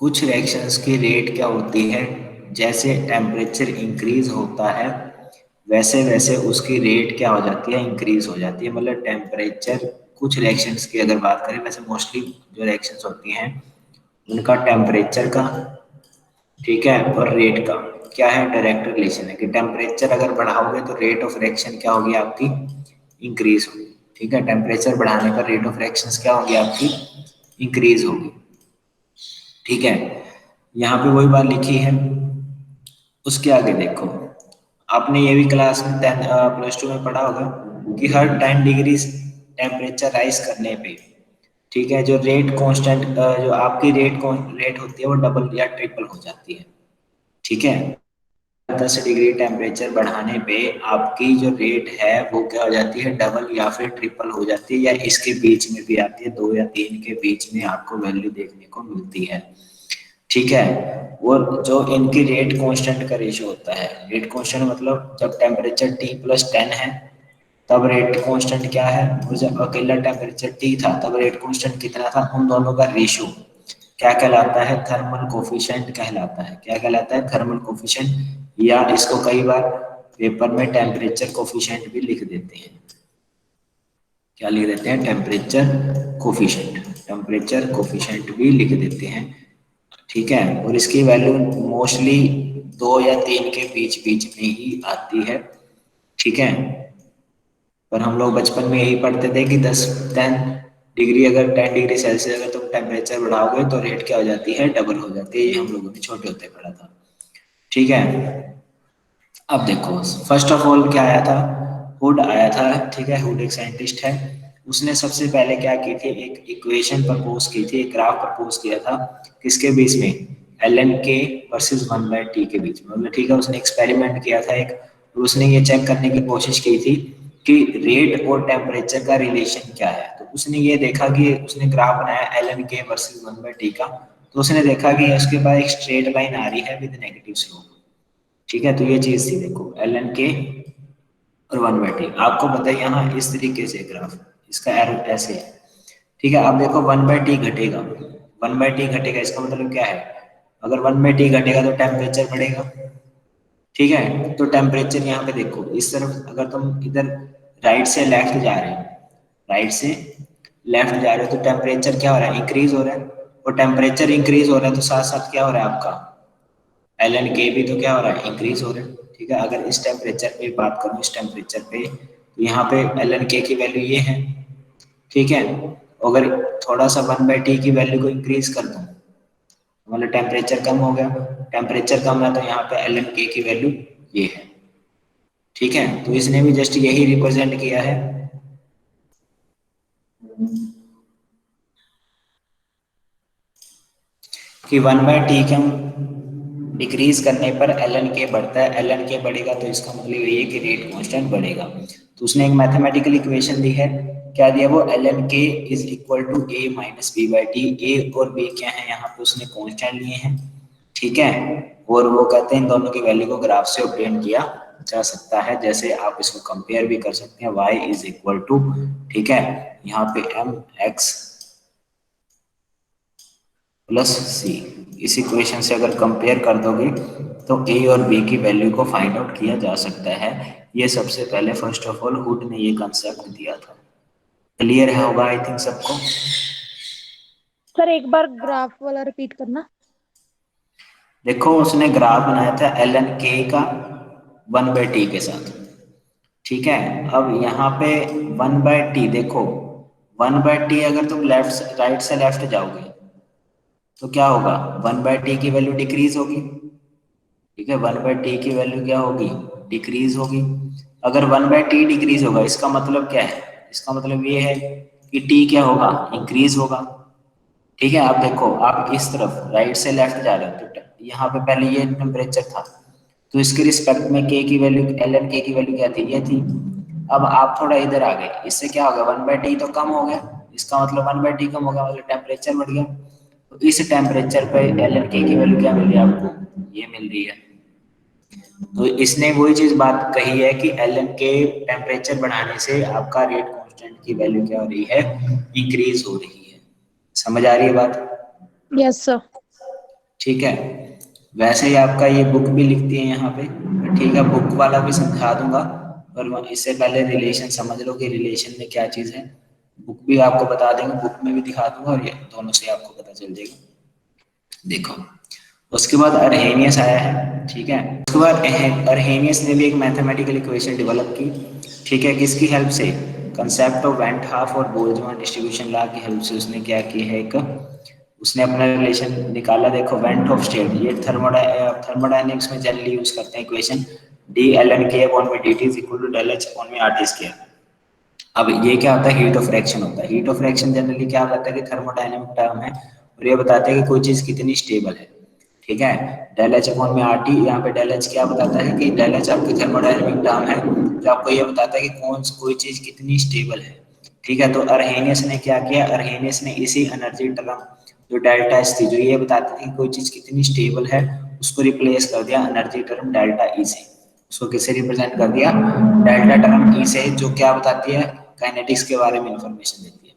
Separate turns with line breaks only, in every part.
कुछ रिएक्शंस की रेट क्या होती है, जैसे टेम्परेचर इंक्रीज होता है वैसे वैसे उसकी रेट क्या हो जाती है, इंक्रीज हो जाती है। मतलब टेम्परेचर, कुछ रिएक्शंस की अगर बात करें, वैसे मोस्टली जो रिएक्शंस होती हैं उनका टेम्परेचर का, ठीक है, और रेट का क्या है, डायरेक्ट रिलेशन है कि टेम्परेचर अगर बढ़ाओगे तो रेट ऑफ रिएक्शन क्या होगी आपकी, इंक्रीज होगी। ठीक है, टेम्परेचर बढ़ाने पर रेट ऑफ रिएक्शंस क्या होगी आपकी, इंक्रीज होगी। ठीक है, यहाँ पे वही बात लिखी है। उसके आगे देखो, आपने ये भी क्लास में प्लस टू में पढ़ा होगा कि हर 10 डिग्री टेम्परेचर राइज करने पे, ठीक है, जो रेट कांस्टेंट, जो आपकी रेट होती है वो डबल या ट्रिपल हो जाती है। ठीक है, 10 डिग्री टेम्परेचर बढ़ाने पे आपकी जो रेट है वो क्या हो जाती है, डबल या फिर ट्रिपल हो जाती है, या इसके बीच में भी आती है, 2 या 3 के बीच में आपको वैल्यू देखने को मिलती है। ठीक है, और जो इनकी रेट कांस्टेंट का रेशियो होता है, रेट कांस्टेंट मतलब जब टेम्परेचर T+10 है तब रेट कांस्टेंट क्या है, और जब अकेला टेम्परेचर T था तब रेट कांस्टेंट कितना था, उन दोनों का रेशियो क्या कहलाता है, थर्मल कोफिशिएंट कहलाता है। क्या कहलाता है, थर्मल कोफिशिएंट, या इसको कई बार पेपर में टेम्परेचर कोफिशिएंट भी लिख देते हैं। क्या लिख देते हैं, टेम्परेचर कोफिशिएंट, टेम्परेचर कोफिशिएंट भी लिख देते हैं। ठीक है, और इसकी वैल्यू मोस्टली 2 या 3 के बीच बीच में ही आती है। ठीक है, पर हम लोग बचपन में यही पढ़ते थे कि 10 डिग्री, अगर 10 डिग्री सेल्सियस अगर तुम टेम्परेचर बढ़ाओगे तो रेट क्या हो जाती है, डबल हो जाती है। ये हम लोगों ने छोटे होते पढ़ा था। ठीक है, अब देखो, फर्स्ट ऑफ ऑल क्या आया था, हुड आया था। ठीक है, हुड एक साइंटिस्ट है। उसने सबसे पहले क्या की थी, एक इक्वेशन प्रपोज की थी, एक ग्राफ प्रपोज किया था, किसके बीच में, ln k वर्सेस 1/t के बीच में। मतलब ठीक है, उसने एक्सपेरिमेंट किया था एक, और उसने ये चेक करने की कोशिश की थी कि रेट और टेम्परेचर का रिलेशन क्या है। तो उसने ये देखा कि उसने ग्राफ बनाया ln k वर्सेस 1/t का, तो उसने देखा कि उसके बाद एक स्ट्रेट लाइन आ रही है विद नेगेटिव स्लोप। ठीक है, तो ये चीज थी, देखो ln k और 1/t, आपको पता है यहाँ इस तरीके से ग्राफ, इसका एरो ऐसे है। ठीक है, अब देखो 1/t घटेगा, 1/t घटेगा, इसका मतलब क्या है, अगर 1/t घटेगा तो टेम्परेचर बढ़ेगा। ठीक है, तो टेम्परेचर यहाँ पे देखो, इस तरफ अगर तुम इधर राइट से लेफ्ट जा रहे हो, राइट से लेफ्ट जा रहे हो, तो टेम्परेचर क्या हो रहा है, इंक्रीज हो रहा है। और टेम्परेचर इंक्रीज हो रहा है तो साथ साथ क्या हो रहा है आपका, ln k भी तो क्या हो रहा है, इंक्रीज हो रहा है। ठीक है, अगर इस टेम्परेचर पे बात करूँ, इस टेम्परेचर पे, तो यहाँ पे ln k की वैल्यू ये है। ठीक है, अगर थोड़ा सा 1/t की वैल्यू को इंक्रीज कर दूं, मतलब टेम्परेचर कम हो गया, टेम्परेचर कम है तो यहाँ पे ln k की वैल्यू ये है। ठीक है, तो इसने भी जस्ट यही रिप्रेजेंट किया है कि 1/t के हम डिक्रीज करने पर ln k बढ़ता है, ln k बढ़ेगा तो इसका मतलब ये है कि रेट कांस्टेंट बढ़ेगा। तो उसने एक मैथमेटिकल इक्वेशन दी है, क्या दिया वो, ln k is equal to a minus b by t. A और बी क्या है, यहाँ पे उसने कांस्टेंट लिए हैं। ठीक है, और वो कहते हैं इन दोनों की वैल्यू को ग्राफ से ऑब्टेन किया जा सकता है, जैसे आप इसको कंपेयर भी कर सकते हैं, y इज इक्वल टू, ठीक है, यहाँ पे mx प्लस सी। इस इक्वेशन से अगर कंपेयर कर दोगे तो ए और बी की वैल्यू को फाइंड आउट किया जा सकता है। ये सबसे पहले फर्स्ट ऑफ ऑल हुड ने ये कंसेप्ट दिया था। क्लियर है होगा आई थिंक सबको।
सर एक बार ग्राफ वाला रिपीट करना।
देखो, उसने ग्राफ बनाया था ln k का 1/t के साथ। ठीक है, अब यहाँ पे 1/t देखो, 1/t अगर तुम लेफ्ट राइट से लेफ्ट जाओगे तो क्या होगा, 1/t की वैल्यू डिक्रीज होगी। ठीक है, 1/t की वैल्यू क्या होगी, डिक्रीज होगी। अगर 1/t डिक्रीज होगा इसका मतलब क्या है, इसका मतलब ये है कि t क्या होगा, इंक्रीज होगा। ठीक है, आप देखो, आप इस तरफ राइट से लेफ्ट जा रहे हो, तो यहाँ पे पहले ये टेम्परेचर था, तो इसके रिस्पेक्ट में k की वैल्यू, ln k की वैल्यू क्या थी, ये थी। अब आप थोड़ा इधर आ गए, इससे क्या होगा, 1/t तो कम हो गया, इसका मतलब 1/t कम होगा, मतलब टेम्परेचर बढ़ गया। तो इस टेम्परेचर पे ln k की वैल्यू क्या मिल रही है आपको, ये मिल रही है। तो इसने वही चीज बात कही है कि ln के टेम्परेचर बढ़ाने से आपका रेट कांस्टेंट की वैल्यू क्या हो रही है, इंक्रीज हो रही है। समझ आ रही है बात।
Yes sir.
ठीक है। वैसे ही आपका ये बुक भी लिखती है यहाँ पे, ठीक है, बुक वाला भी समझा दूंगा, और इससे पहले रिलेशन समझ लो कि रिलेशन में क्या चीज़ है। बुक भी आपको बता देंगे, बुक में भी दिखा दूंगा, और ये दोनों से आपको पता चल जाएगा। देखो, उसके बाद अर्हेनियस आया है, ठीक है। उसके बाद अर्हेनियस ने भी एक मैथमेटिकल इक्वेशन डेवलप की, ठीक है, किसकी हेल्प से, कंसेप्ट ऑफ वेंट हाफ और बोल्ट्जमान डिस्ट्रीब्यूशन लॉ की हेल्प से उसने क्या की है, एक उसने अपना रिलेशन निकाला। देखो, वेंट ऑफ स्टेट, ये थर्मोडायनेमिक्स में जनरली यूज करते हैं equation, d l n k upon में d T is equal to del H upon में आर टी स्क्वायर। अब ये क्या होता है, हीट ऑफ रिएक्शन होता है। हीट ऑफ रिएक्शन जनरली क्या बताता है कि थर्मोडायनेमिक टर्म है, और ये बताता है कि कोई चीज कितनी स्टेबल है, ठीक है। डेल एच अपॉन में आर टी, यहाँ पे डेल एच क्या बताता है कि डेल एच आपकी थर्मोडायनेमिक टर्म है, जो आपको ये बताता है कि कोई चीज कितनी स्टेबल है, ठीक है। तो अर्हेनियस ने क्या किया, अर्हेनियस ने इसी एनर्जी टर्म जो डेल्टा एच थी, जो ये बताती थी कि कोई चीज कितनी स्टेबल है, उसको रिप्लेस कर दिया एनर्जी टर्म डेल्टा ई से। उसको किससे रिप्रेजेंट कर दिया, डेल्टा टर्म ई से, जो क्या बताती है, काइनेटिक्स के बारे में इंफॉर्मेशन देती है,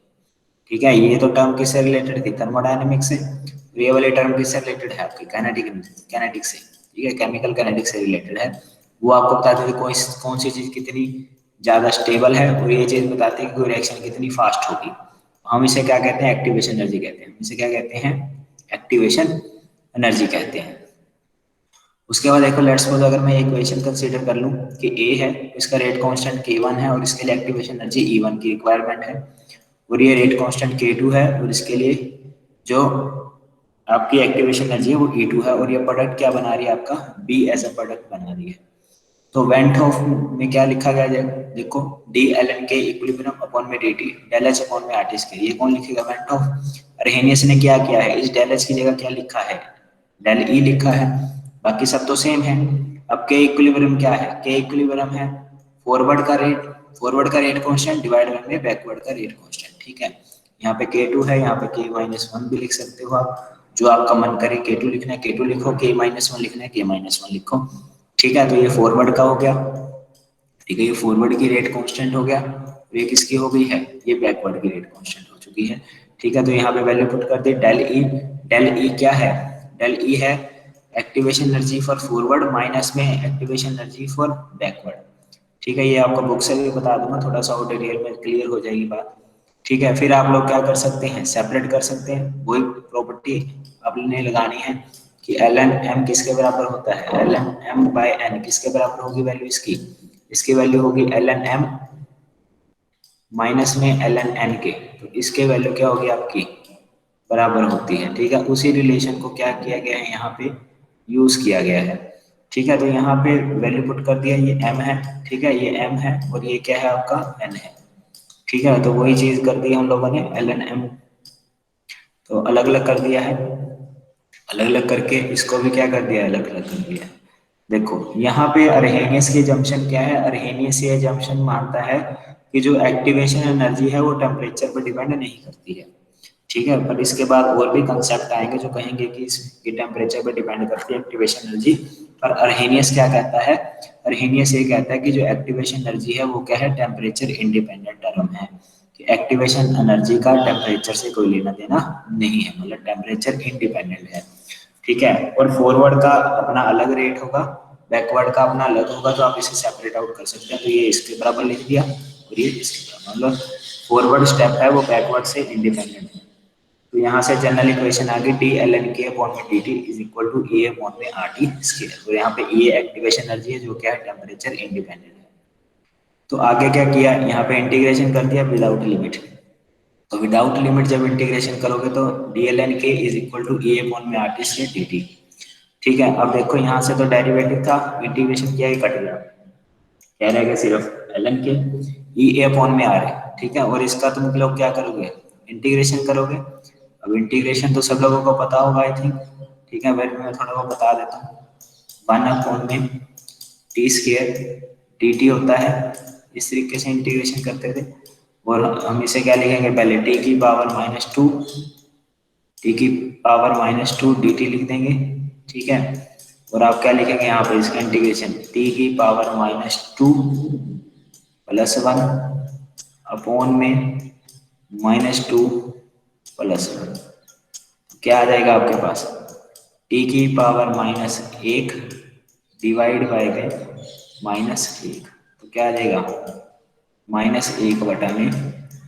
ठीक है। ये तो टर्म किससे रिलेटेड थी, थर्मोडायनेमिक्स से। ये वाली टर्म किससे रिलेटेड है, आपकी काइनेटिक से, ठीक है, केमिकल काइनेटिक से रिलेटेड है। वो आपको बताती है कौन सी चीज कितनी ज्यादा स्टेबल है, और ये चीज बताती है कि कोई रिएक्शन कितनी फास्ट होगी। हम इसे क्या कहते हैं, एक्टिवेशन एनर्जी कहते हैं। इसे क्या कहते हैं, एक्टिवेशन एनर्जी कहते हैं। उसके बाद देखो, लेट्स सपोज अगर मैं एक इक्वेशन कंसीडर कर लूं कि ए है, इसका रेट कांस्टेंट k1 है, और इसके लिए एक्टिवेशन एनर्जी E1 की रिक्वायरमेंट है, और ये रेट कांस्टेंट k2 है, और इसके लिए जो आपकी एक्टिवेशन एनर्जी है वो E2 है, और ये प्रोडक्ट क्या बना रही है, आपका B एज अ प्रोडक्ट बना रही है। तो वेंट ऑफ में क्या लिखा गया है, देखो, d l n k equilibrium upon में d T del H upon में आर टी स्क्वायर, ये कौन लिखेगा, वेंट ऑफ। अर्हेनियस ने क्या किया है, इस डेल एच की जगह क्या लिखा है, डेल ई लिखा है, बाकी सब तो सेम है। अब के इक्विलिब्रियम क्या है, के इक्विलिब्रियम है फॉरवर्ड का रेट, फॉरवर्ड का रेट कांस्टेंट डिवाइड में बैकवर्ड का रेट कांस्टेंट, ठीक है। यहाँ पे K2 है, यहाँ पे K-1 भी लिख सकते हो आप, जो आपका मन करे। K2 लिखना है K2 लिखो, K-1 लिखना है K-1 लिखो, ठीक है। तो ये फॉरवर्ड का हो गया, ठीक है, ये फॉरवर्ड की रेट कांस्टेंट हो गया, और ये किसकी हो गई है, ये बैकवर्ड की रेट कांस्टेंट हो चुकी है, ठीक है। तो यहाँ पे वैल्यू पुट कर दी, डेल ई क्या है, डेल ई है activation energy for forward minus में एक्टिवेशन एनर्जी फॉर बैकवर्ड, ठीक है। ये आपको बुक से भी बता दूंगा, थोड़ा सा और डिटेल में क्लियर हो जाएगी बात, ठीक है। फिर आप लोग क्या कर सकते हैं, सेपरेट कर सकते हैं, वही प्रॉपर्टी आपने लगानी है कि एल एन एम किसके बराबर होता है, l n m by n किसके बराबर होगी वैल्यू इसकी, इसकी वैल्यू होगी एल एन एम माइनस में एल एन एन के, तो इसके वैल्यू क्या होगी आपकी, बराबर होती है, ठीक है। उसी रिलेशन को क्या किया गया है, यहाँ पे यूज किया गया है, ठीक है। तो यहाँ पे वैल्यू पुट कर दिया, ये एम है, ठीक है, ये एम है, और ये क्या है आपका एन है, ठीक है। तो वही चीज कर दी हम लोगों ने, एल एन एम तो अलग अलग कर दिया है, अलग अलग करके इसको भी क्या कर दिया, अलग अलग कर दिया। देखो, यहाँ पे अर्हेनियस की जंक्शन क्या है, अर्हेनियस ये जंक्शन मानता है कि जो एक्टिवेशन एनर्जी है वो टेम्परेचर पर डिपेंड नहीं करती है, ठीक है। पर इसके बाद और भी कंसेप्ट आएंगे जो कहेंगे कि इसकी टेम्परेचर पर डिपेंड करती है एक्टिवेशन एनर्जी। पर अर्हेनियस क्या कहता है, अर्हेनियस ये कहता है कि जो एक्टिवेशन एनर्जी है वो क्या है, टेम्परेचर इंडिपेंडेंट टर्म है, कि एक्टिवेशन एनर्जी का टेम्परेचर से कोई लेना देना नहीं है, मतलब टेम्परेचर इंडिपेंडेंट है, ठीक है। और फॉरवर्ड का अपना अलग रेट होगा, बैकवर्ड का अपना अलग होगा, तो आप इसे सेपरेट आउट कर सकते हैं। तो ये इसके बराबर लिख दिया, और ये इसके बराबर, मतलब फॉरवर्ड स्टेप है वो बैकवर्ड से इंडिपेंडेंट है। तो यहाँ से जनरल इक्वेशन आ गई, d l n k upon में d T is equal to A upon में आर टी स्क्वायर, तो यहाँ पे ये एक्टिवेशन एनर्जी है जो क्या है, टेम्परेचर इंडिपेंडेंट है। तो आगे क्या किया, यहाँ पे इंटीग्रेशन कर दिया विदाउट लिमिट। तो विदाउट लिमिट जब इंटीग्रेशन करोगे तो d l n k is equal to A upon में R T square d t, ठीक है। अब देखो, यहाँ से तो डेरिवेटिव था, इंटीग्रेशन किया ही कट गया, क्या रहेगा, सिर्फ एल एन के ई ए अपॉन में आर है, ठीक है। और इसका तुम लोग क्या करोगे, इंटीग्रेशन करोगे। अब इंटीग्रेशन तो सब लोगों को पता होगा आई थिंक, ठीक है, मैं थोड़ा बहुत बता देता हूँ। 1 अपॉन में टी स्क्वायर डी टी होता है, इस तरीके से इंटीग्रेशन करते थे। और हम इसे क्या लिखेंगे, पहले टी की पावर -2, टी की पावर -2 डी टी लिख देंगे, ठीक है। और आप क्या लिखेंगे यहाँ पे, इसका इंटीग्रेशन टी की पावर -2 +1 अपॉन में -2 +1, क्या आ जाएगा आपके पास, टी की पावर -1 डिवाइड बाय में -1, तो क्या आ जाएगा, -1 बटा में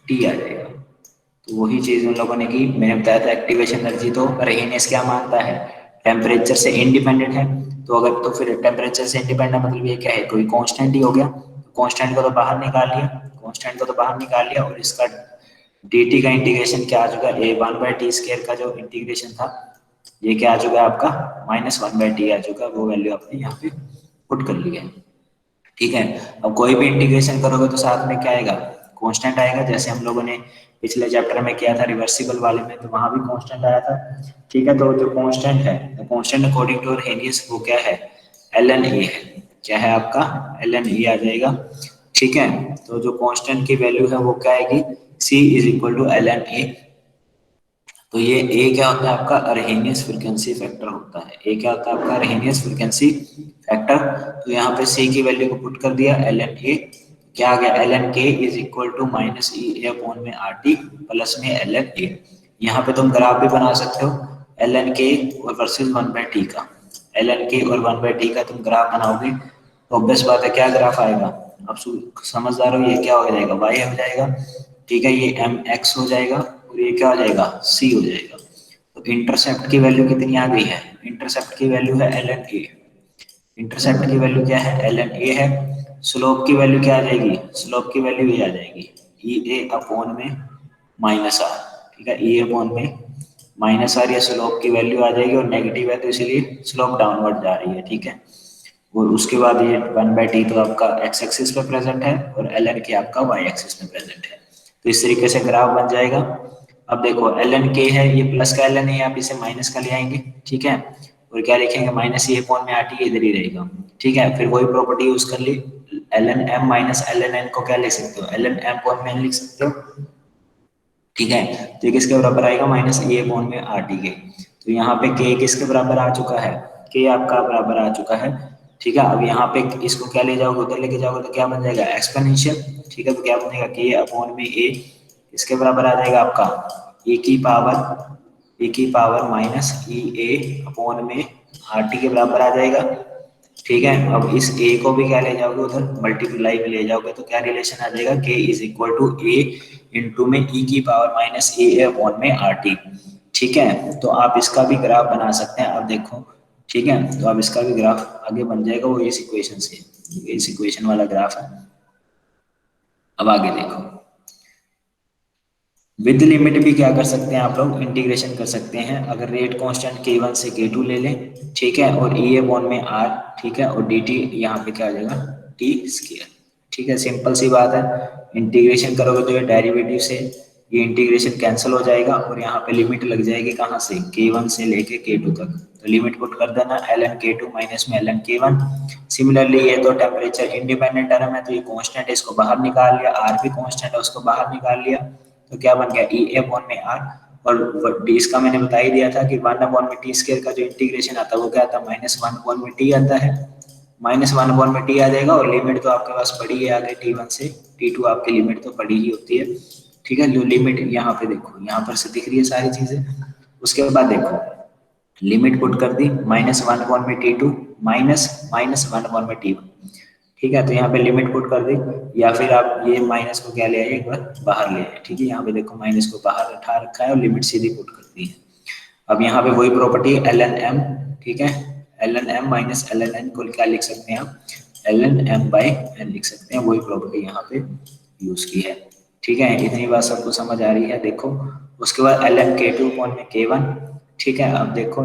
टी आ जाएगा। तो वही चीज उन लोगों ने की, मैंने बताया था एक्टिवेशन एनर्जी तो रेनियस क्या मानता है, टेम्परेचर से इंडिपेंडेंट है। तो अगर तो फिर टेम्परेचर से इंडिपेंडेंट मतलब ये क्या है, कोई कांस्टेंट ही हो गया। कांस्टेंट को तो बाहर निकाल लिया, कांस्टेंट को तो बाहर निकाल लिया, और इसका dt का इंटीग्रेशन क्या आ चुका है, a1/t² का जो इंटीग्रेशन था ये क्या आ चुका है आपका, -1/t आ चुका है। वो वैल्यू आपने यहाँ पे पुट कर लिया है। ठीक है, अब कोई भी इंटीग्रेशन करोगे तो साथ में क्या आएगा, कांस्टेंट आएगा। जैसे हम लोगों ने पिछले चैप्टर में किया था रिवर्सिबल वाले में, तो वहां भी कांस्टेंट आया था। ठीक है, तो जो कांस्टेंट है, कांस्टेंट अकॉर्डिंग टू हेनियस वो क्या है, ln ए है। क्या है आपका, ln ए आ जाएगा। ठीक है, तो जो कांस्टेंट की वैल्यू है वो क्या आएगी, c = ln ए। तो ये ए क्या होता है आपका, अरहेनियस फ्रीक्वेंसी फैक्टर होता है। ए क्या होता है आपका, अरहेनियस फ्रीक्वेंसी फैक्टर। तो यहाँ पे सी की वैल्यू को पुट कर दिया, ln ए क्या आ गया, ln के -e/RT प्लस में ln ए। यहाँ पे तुम ग्राफ भी बना सकते हो ln के और वर्सेस 1/t का। ln के और 1/t का तुम ग्राफ बनाओगे तो ऑब्वियस बात है क्या ग्राफ आएगा, अब समझदार हो, ये क्या हो जाएगा, y हो जाएगा। ठीक है, ये mx हो जाएगा और ये क्या हो जाएगा, c हो जाएगा। तो इंटरसेप्ट की वैल्यू कितनी आ गई है, इंटरसेप्ट की वैल्यू है ln a। इंटरसेप्ट की वैल्यू क्या है, ln a है। स्लोप की वैल्यू क्या आ जाएगी, स्लोप की वैल्यू ये आ जाएगी e/r। ठीक है, e/r, ये स्लोप की वैल्यू आ जाएगी, और नेगेटिव है तो इसलिए स्लोप डाउनवर्ड जा रही है। ठीक है, और उसके बाद ये 1/t तो आपका x एक्सिस पे प्रेजेंट है और ln के आपका y एक्सिस पे प्रेजेंट है। तो इस तरीके से ग्राफ बन जाएगा। अब देखो ln k है, ये प्लस का ln है, आप इसे माइनस का ले आएंगे। ठीक है, और क्या लिखेंगे, -e/RT इधर ही रहेगा। ठीक है, फिर वही प्रॉपर्टी यूज कर ली, ln m - ln n को क्या लिख सकते हो, ln m/n लिख सकते हो। ठीक है, तो ये किसके बराबर आएगा, -e/RT के। तो यहाँ पे k किसके बराबर आ चुका है, k आपका बराबर आ चुका है। ठीक है, अब यहाँ पे इसको क्या ले जाओगे, उधर लेके जाओगे तो क्या बन जाएगा, एक्सपोनेंशियल। ठीक है, तो क्या बनेगा, k/a इसके बराबर आ जाएगा आपका e की पावर -e/RT के बराबर आ जाएगा। ठीक है, अब इस a को भी क्या ले जाओगे, उधर मल्टीप्लाई में ले जाओगे तो क्या रिलेशन आ जाएगा, k = a इंटू में e की पावर -a/RT। ठीक है, तो आप इसका भी ग्राफ बना सकते हैं। अब देखो, ठीक है, तो अब इसका भी ग्राफ आगे बन जाएगा वो इस इक्वेशन से, इस इक्वेशन वाला ग्राफ है। अब आगे देखो, विद लिमिट भी क्या कर सकते हैं आप लोग, इंटीग्रेशन कर सकते हैं। अगर रेट कांस्टेंट k1 से k2 ले लें, ठीक है, और e/r, ठीक है, और dt यहाँ पे क्या आ जाएगा, t²। ठीक है, सिंपल सी बात है। इंटीग्रेशन करोगे तो ये डेरिवेटिव से ये इंटीग्रेशन कैंसिल हो जाएगा, और यहाँ पे लिमिट लग जाएगी कहाँ से, k1 से लेके k2 तक। तो लिमिट पुट कर देना, ln k2 माइनस में ln k1। सिमिलरली ये तो टेम्परेचर इंडिपेंडेंट टर्म है, तो ये कांस्टेंट है, इसको बाहर निकाल लिया, r भी कांस्टेंट है, उसको बाहर निकाल लिया, तो क्या बन गया, e/r। और इसका मैंने बता ही दिया था कि 1/t² का जो इंटीग्रेशन आता है वो क्या आता है, -1/t आता है। -1/t आ जाएगा, और लिमिट तो आपके पास पड़ी है आगे t1 से t2, आपकी लिमिट तो पड़ी ही होती है। ठीक है, जो लिमिट यहाँ पे देखो, यहाँ पर से दिख रही है सारी चीजें। उसके बाद देखो, लिमिट पुट कर दी, -1/t2 -1/t1। ठीक है, तो यहाँ पे लिमिट पुट कर दी, या फिर आप ये माइनस को क्या ले आइए, एक बार बाहर ले आइए। ठीक है, यहाँ पे देखो माइनस को बाहर उठा रखा है और लिमिट सीधी पुट कर दी है। अब यहाँ पे वही प्रॉपर्टी ln m। ठीक है, ln m minus ln n को क्या लिख सकते हैं आप, ln m/n लिख सकते हैं। वही प्रॉपर्टी यहाँ पे यूज की है। ठीक है, इतनी बात सबको समझ आ रही है। देखो, उसके बाद ln k2 में k1। ठीक है, अब देखो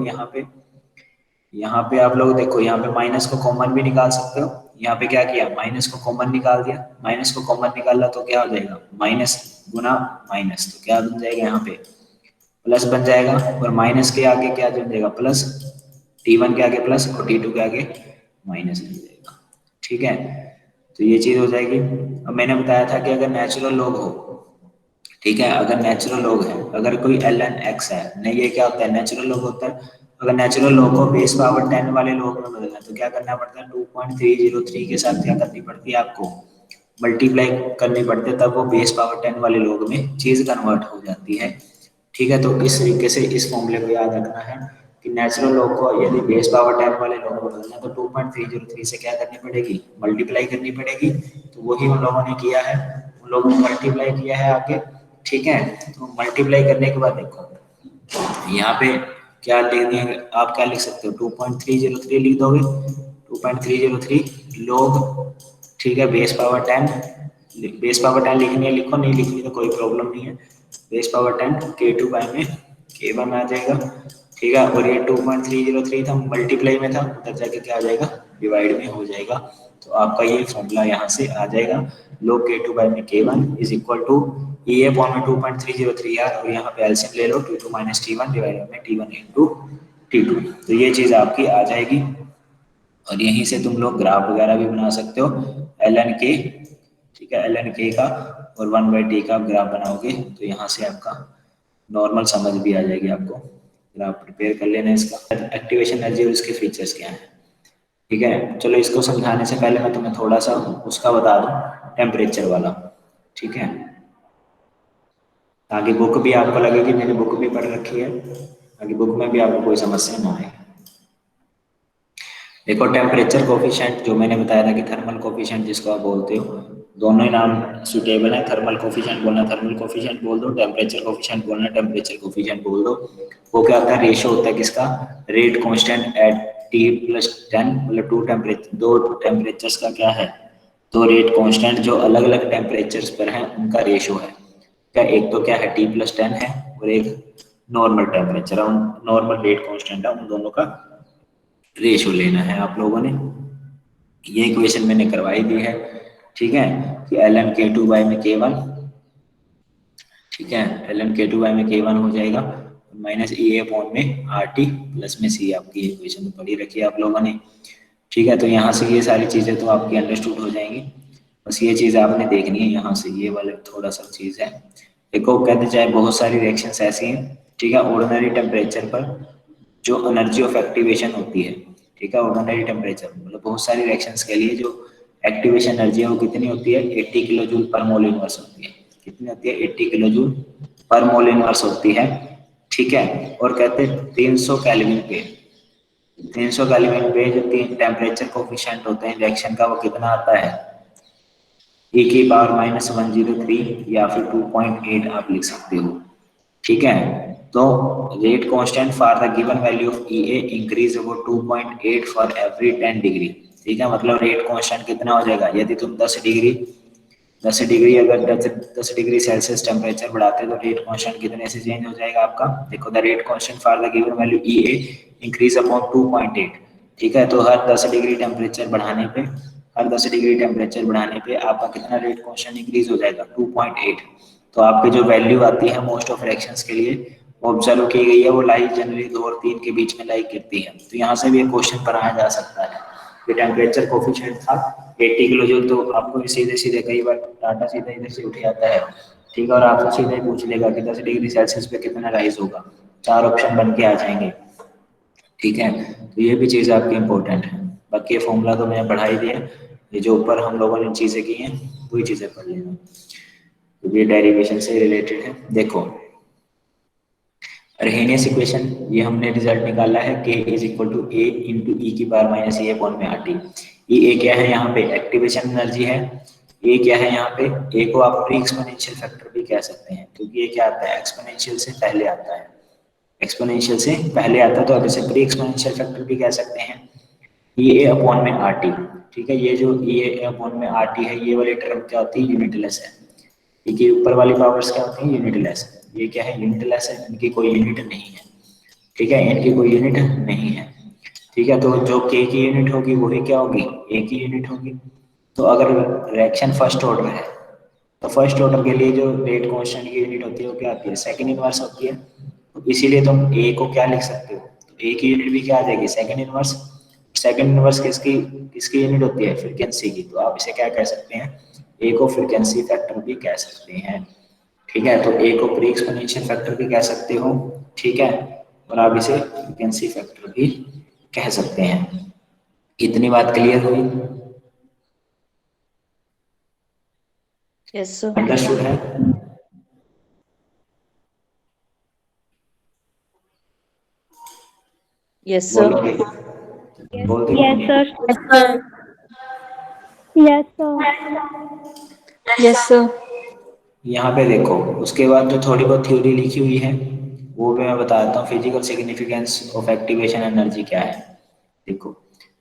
यहाँ पे आप लोग देखो, यहाँ पे माइनस को कॉमन भी निकाल सकते हो। यहाँ पे क्या किया, माइनस को कॉमन निकाल दिया, माइनस को कॉमन निकाला तो क्या हो जाएगा, माइनस गुना माइनस, तो क्या बन जाएगा, यहाँ पे प्लस बन जाएगा। और माइनस के आगे क्या बन जाएगा, प्लस। t1 के आगे प्लस और t2 के आगे माइनस बन जाएगा। ठीक है, तो ये चीज हो जाएगी। अब मैंने बताया था कि अगर नेचुरल लॉग हो, ठीक है, अगर नेचुरल लॉग है, अगर कोई ln x है, नहीं ये क्या होता है, नेचुरल लॉग होता है। अगर नेचुरल लॉग को बेस पावर 10 वाले लॉग में बदलना है तो क्या करना पड़ता है, 2.303 के साथ क्या करनी पड़ती है आपको, मल्टीप्लाई करनी पड़ती है, तब वो बेस पावर 10 वाले लॉग में चीज कन्वर्ट हो जाती है। ठीक है, तो इस तरीके से इस फॉर्मूले को याद रखना है कि नेचुरल लॉग को यदि बेस पावर 10 वाले लॉग को बदलना है तो 2.303 से क्या करनी पड़ेगी, मल्टीप्लाई करनी पड़ेगी। तो वही उन लोगों ने किया है, उन लोगों ने मल्टीप्लाई किया है आगे। ठीक है, तो मल्टीप्लाई करने के बाद देखो यहाँ पे क्या लिख दिए, आप क्या लिख सकते हो, 2.303 लिख दोगे, 2.303 लोग, ठीक है, बेस पावर 10, बेस पावर 10 लिखनी है लिखो, नहीं लिखनी तो कोई प्रॉब्लम नहीं है। बेस पावर 10 K2 बाय में K1 आ जाएगा। ठीक है, और ये 2.303 था, मल्टीप्लाई में था, उधर जाके क्या आ जाएगा, डिवाइड में हो जाएगा। तो आपका ये फॉर्मूला यहाँ से आ जाएगा, log K2 बाय में K1 is equal to E upon में 2.303 यार, और यहाँ पे एलसीएम ले लो, T2 माइनस T1 डिवाइडेड में T1 इंटू T2। तो ये चीज़ आपकी आ जाएगी, और यहीं से तुम लोग ग्राफ वगैरह भी बना सकते हो एल एन के। ठीक है, एल एन के का और 1/t का ग्राफ बनाओगे तो यहाँ से आपका नॉर्मल समझ भी आ जाएगी आपको। ग्राफ प्रिपेयर कर लेना इसका, एक्टिवेशन एनर्जी और इसके फीचर्स क्या हैं। ठीक है, चलो इसको समझाने से पहले मैं तुम्हें थोड़ा सा उसका बता दूं, टेम्परेचर वाला। ठीक है, ताकि बुक भी आपको लगे कि मैंने बुक भी पढ़ रखी है, ताकि बुक में भी आपको कोई समस्या ना आए। देखो टेम्परेचर कोफिशिएंट जो मैंने बताया था कि थर्मल कोफिशिएंट जिसको आप बोलते हो, दोनों ही नाम सुटेबल है। थर्मल कोफिशिएंट बोलना थर्मल कोफिशिएंट बोल दो, टेम्परेचर कोफिशिएंट बोलना टेम्परेचर कोफिशिएंट बोल दो। वो क्या होता है, रेशियो होता है किसका, रेट कांस्टेंट एट T+10, मतलब दो टेम्परेचर्स का क्या है, दो रेट कांस्टेंट जो अलग अलग टेम्परेचर्स पर हैं उनका रेशियो है। क्या, एक तो क्या है T+10 है, और एक नॉर्मल टेम्परेचर है, नॉर्मल रेट कांस्टेंट है, उन दोनों का रेशियो लेना है आप लोगों ने। ये इक्वेशन मैंने करवाई दी है। ठीक है, कि एल एन के टू बाई में K1, ठीक है, एल एन के टू बाई में K1 हो जाएगा, माइनस ई अपॉन में आर टी प्लस में सी। आपकी इक्वेशन तो पढ़ी रखी है आप लोगों ने। ठीक है, तो यहाँ से ये सारी चीज़ें तो आपकी अंडरस्टूड हो जाएंगी। बस ये चीज़ आपने देखनी है, यहाँ से ये वाले थोड़ा सा चीज़ है। देखो कहते चाहे बहुत सारी रिएक्शंस ऐसी हैं, ठीक है, ऑर्डिनरी टेम्परेचर पर जो एनर्जी ऑफ एक्टिवेशन होती है, ठीक है, ऑर्डिनरी टेम्परेचर मतलब बहुत सारी रिएक्शंस के लिए जो एक्टिवेशन एनर्जी है वो कितनी होती है, 80 किलो जूल पर मोल इनवर्स होती है। कितनी होती है, 80 किलो जूल पर मोल इनवर्स होती है। ठीक है, और कहते हैं 300 केल्विन पे, 300 केल्विन पे जो टेम्परेचर कोफिशिएंट होते हैं रिएक्शन का वो कितना आता है, e⁻⁻103 या फिर 2.8 आप लिख सकते हो। ठीक है, तो rate constant for the given value of E A increase about 2.8 for every 10 degree. ठीक है, मतलब रेट कांस्टेंट कितना हो जाएगा, यदि तुम 10 डिग्री अगर 10 डिग्री सेल्सियस टेम्परेचर बढ़ाते हैं तो रेट कांस्टेंट कितने से चेंज हो जाएगा आपका, देखो the rate constant for the given value E A increase upon 2.8। ठीक है, तो हर 10 डिग्री टेम्परेचर बढ़ाने पे, हर 10 डिग्री टेम्परेचर बढ़ाने पे आपका कितना रेट कांस्टेंट इंक्रीज हो जाएगा, 2.8। तो आपकी जो वैल्यू आती है मोस्ट ऑफ रिएक्शंस के लिए वो ऑब्जर्व की गई है, वो लाई जनरली 2 और 3 के बीच में लाई करती है। तो यहाँ से भी एक क्वेश्चन बनाया जा सकता है कि टेम्परेचर कोफिशिएंट था 80 किलो जूल, तो आपको सीधे सीधे कई बार डाटा सीधा इधर से उठ जाता है। ठीक है, और आपसे सीधे पूछ लेगा कि 10 डिग्री सेल्सियस पे कितना राइज होगा, 4 ऑप्शन बन के आ जाएंगे। ठीक है, तो ये भी चीज़ आपकी इंपॉर्टेंट है। बाकी ये फॉर्मूला तो मैंने बढ़ा ही दिया, ये जो ऊपर हम लोगों ने चीज़ें की हैं वही चीज़ें पढ़ लेना, तो ये डेरिवेशन से रिलेटेड है। देखो अरहेनियस इक्वेशन, ये हमने रिजल्ट निकाला है k is equal to a into e की पावर माइनस ए अपॉन में आर टी। ए क्या है यहाँ पे, एक्टिवेशन एनर्जी है। ए क्या है यहाँ पे, ए को आप प्री एक्सपोनेंशियल फैक्टर भी कह सकते हैं, क्योंकि ये क्या आता है, एक्सपोनेंशियल से पहले आता है, एक्सपोनेंशियल से पहले आता है, तो आप इसे प्री एक्सपोनेंशियल फैक्टर भी कह सकते हैं। ई ए अपॉन में आर टी। ठीक है, ये जो ई ए अपॉन में आर टी है, ये वाली टर्म क्या होती है, यूनिटलेस है। ये ऊपर वाली पावर्स क्या होती है, यूनिटलेस। ये क्या है, यूनिटलेस है, इनकी कोई यूनिट नहीं है। ठीक है, इनकी कोई यूनिट नहीं है। ठीक है, तो जो के की यूनिट होगी वही क्या होगी, ए की यूनिट होगी। तो अगर रिएक्शन फर्स्ट ऑर्डर है तो फर्स्ट ऑर्डर के लिए जो रेट कांस्टेंट की यूनिट होती है वो क्या आती है, सेकंड इनवर्स होती है। तो इसीलिए तुम ए को क्या लिख सकते हो, तो ए की यूनिट भी क्या आ जाएगी, सेकंड इनवर्स। सेकंड इनवर्स किसकी किसकी यूनिट होती है, फ्रीक्वेंसी की। तो आप इसे क्या कह सकते हैं, ए को फ्रीक्वेंसी फैक्टर भी कह सकते हैं। ठीक है, तो ए को प्री एक्सपोनेंशियल फैक्टर भी कह सकते हो। ठीक है, और आप इसे फ्रीक्वेंसी फैक्टर भी कह सकते हैं। इतनी बात क्लियर हुई,
यस सर।
अंडरस्टूड है।
Yes, sir.
बोलोगे? बोल दो।
Yes sir.
Yes, sir.
Yes sir.
Yes, sir.
यहाँ पे देखो, उसके बाद जो थोड़ी बहुत थ्योरी लिखी हुई है वो भी मैं बता देता हूँ। Physical significance of activation energy क्या है। देखो,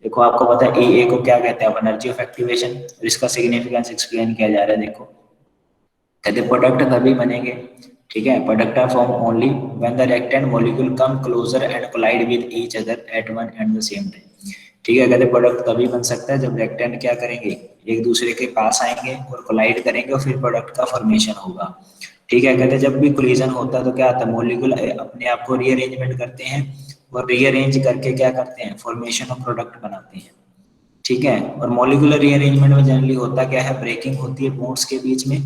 देखो आपको पता है ई ए को क्या कहते हैं, एनर्जी ऑफ एक्टिवेशन। इसका सिग्निफिकेंस एक्सप्लेन किया जा रहा है। देखो, कहते प्रोडक्ट तभी बनेंगे, ठीक है, product are form only when the reactant molecule come closer and collide with each other at one and the same time. ठीक है, कहते प्रोडक्ट तभी बन सकता है जब रिएक्टेंट क्या करेंगे, एक दूसरे के पास आएंगे और कोलाइड करेंगे और फिर प्रोडक्ट का फॉर्मेशन होगा। ठीक है, कहते जब भी कोलिजन होता है तो क्या आता है, मॉलिक्यूल अपने आप को रीअरेंजमेंट करते हैं और रीअरेंज करके क्या करते हैं, फॉर्मेशन ऑफ प्रोडक्ट बनाते हैं। ठीक है, और मॉलिक्यूलर रीअरेंजमेंट में जनरली होता क्या है, ब्रेकिंग होती है बॉन्ड्स के बीच में।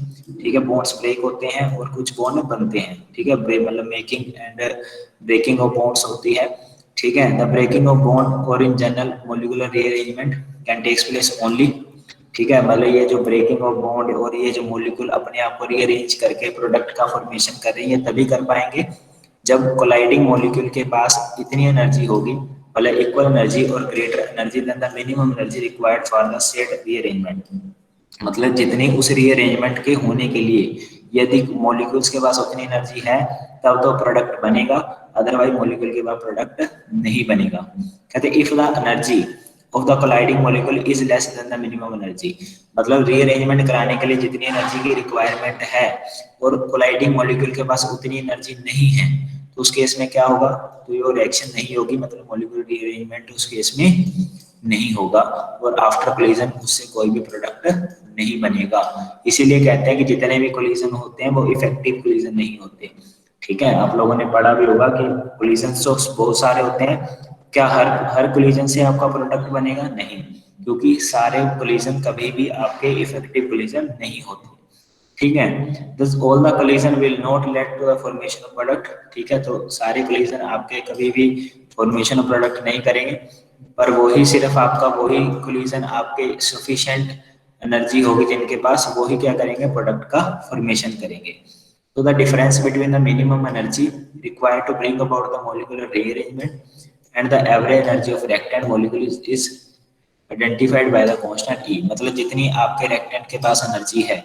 ठीक है, बॉन्ड्स ब्रेक होते हैं और कुछ बॉन्ड बनते हैं। ठीक है, मतलब making and breaking of bonds होती है। ठीक है, द ब्रेकिंग ऑफ बॉन्ड और in general molecular rearrangement can takes place only. ठीक है, मतलब ये जो ब्रेकिंग ऑफ बॉन्ड और ये जो मॉलिक्यूल अपने आप को रीअरेंज करके प्रोडक्ट का फॉर्मेशन कर रही है तभी कर पाएंगे जब कोलाइडिंग मॉलिक्यूल के पास इतनी एनर्जी होगी, मतलब इक्वल एनर्जी और greater energy than the minimum energy required for the set rearrangement. मतलब जितनी उस रीअरेंजमेंट के होने के लिए यदि मॉलिक्यूल्स के पास उतनी एनर्जी है तब तो प्रोडक्ट बनेगा, अदरवाइज मॉलिक्यूल के पास प्रोडक्ट नहीं बनेगा। कहते if the energy of the colliding molecule is less than the minimum energy, मतलब रीअरेंजमेंट कराने के लिए जितनी एनर्जी की रिक्वायरमेंट है और कोलाइडिंग मॉलिक्यूल के पास उतनी एनर्जी नहीं है तो उस केस में क्या होगा, तो ये रिएक्शन नहीं होगी, मतलब मॉलिक्यूलर रीअरेंजमेंट उस केस में नहीं होगा और आफ्टर कोलिजन उससे कोई भी प्रोडक्ट नहीं बनेगा। इसीलिए कहते हैं कि जितने भी कोलिजन होते हैं वो इफेक्टिव कोलिजन नहीं होते। ठीक है, आप लोगों ने पढ़ा भी होगा कि कोलिजन तो बहुत सारे होते हैं, क्या हर हर कोलिजन से आपका प्रोडक्ट बनेगा, नहीं, क्योंकि सारे कोलिजन कभी भी आपके इफेक्टिव कोलिजन नहीं होते। ठीक है, this all the collision will not lead to the formation of product. ठीक है, तो सारे कोलिजन आपके कभी भी फॉर्मेशन ऑफ प्रोडक्ट नहीं करेंगे, पर वही सिर्फ आपका वही कोलिजन आपके सफिशिएंट एनर्जी होगी जिनके पास, वही क्या करेंगे, प्रोडक्ट का फॉर्मेशन करेंगे। तो the difference between the minimum energy required to bring about the molecular rearrangement and the average energy of reactant molecule is identified by the constant e. मतलब जितनी आपके रिएक्टेंट के पास एनर्जी है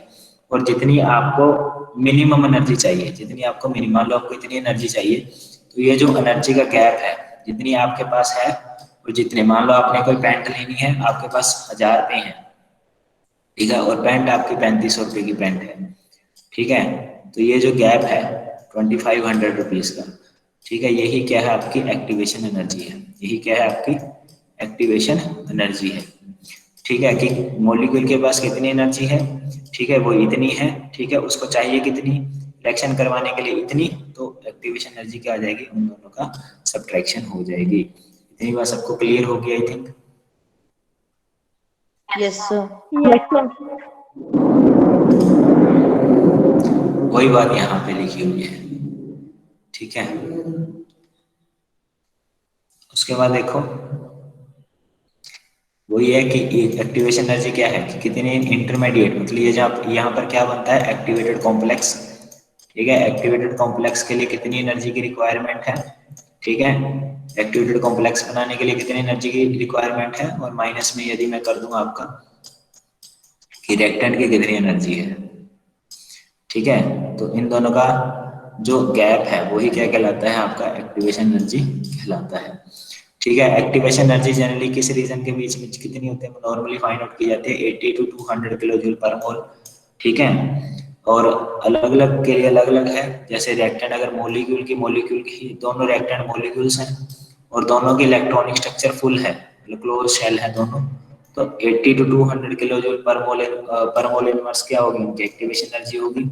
और जितनी आपको मिनिमम एनर्जी चाहिए, जितनी आपको मिनिमम, मान लो आपको इतनी एनर्जी चाहिए तो ये जो एनर्जी का गैप है जितनी आपके पास है और जितने, मान लो आपने कोई पैंट लेनी है, आपके पास 1000 रुपये हैं, ठीक है, और पैंट आपकी 3500 रुपये की पैंट है। ठीक है, तो ये जो गैप है 2500 रुपीज का, ठीक है, यही क्या है, आपकी एक्टिवेशन एनर्जी है। यही क्या है, आपकी एक्टिवेशन एनर्जी है। ठीक है, कि मॉलिक्यूल के पास कितनी एनर्जी है, ठीक है, वो इतनी है, ठीक है, उसको चाहिए कितनी, रिएक्शन करवाने के लिए इतनी, तो एक्टिवेशन एनर्जी क्या आ जाएगी, उन दोनों का सब्ट्रैक्शन हो जाएगी। इतनी बात सबको क्लियर होगी I think.
Yes, sir.
Yes sir.
वही बात यहाँ पे लिखी हुई है। ठीक है, उसके बाद देखो वही है कि एक्टिवेशन एनर्जी क्या है कि कितनी इंटरमीडिएट, मतलब ये जब यहाँ पर क्या बनता है, एक्टिवेटेड कॉम्प्लेक्स। ठीक है, एक्टिवेटेड कॉम्प्लेक्स के लिए कितनी एनर्जी की रिक्वायरमेंट है। ठीक है, एक्टिवेटेड कॉम्प्लेक्स बनाने के लिए कितनी एनर्जी की रिक्वायरमेंट है, और माइनस में यदि मैं कर दूं आपका कि रिएक्टेंट की कितनी एनर्जी है। ठीक है, तो इन दोनों का जो गैप है वही क्या कहलाता है, आपका एक्टिवेशन एनर्जी कहलाता है। ठीक है, एक्टिवेशन एनर्जी जनरली किस रीजन के बीच में कितनी होती है, नॉर्मली फाइंड आउट की जाती है 80 टू 200 किलो जूल पर मोल। ठीक है, और अलग अलग के लिए अलग अलग है। जैसे रिएक्टेंट अगर मॉलिक्यूल की दोनों रिएक्टेंट मॉलिक्यूल्स हैं और दोनों की इलेक्ट्रॉनिक स्ट्रक्चर फुल है, मतलब क्लोज शेल है दोनों, तो 80 टू 200 किलो जूल पर मोल इनवर्स क्या होगी, उनकी एक्टिवेशन एनर्जी होगी।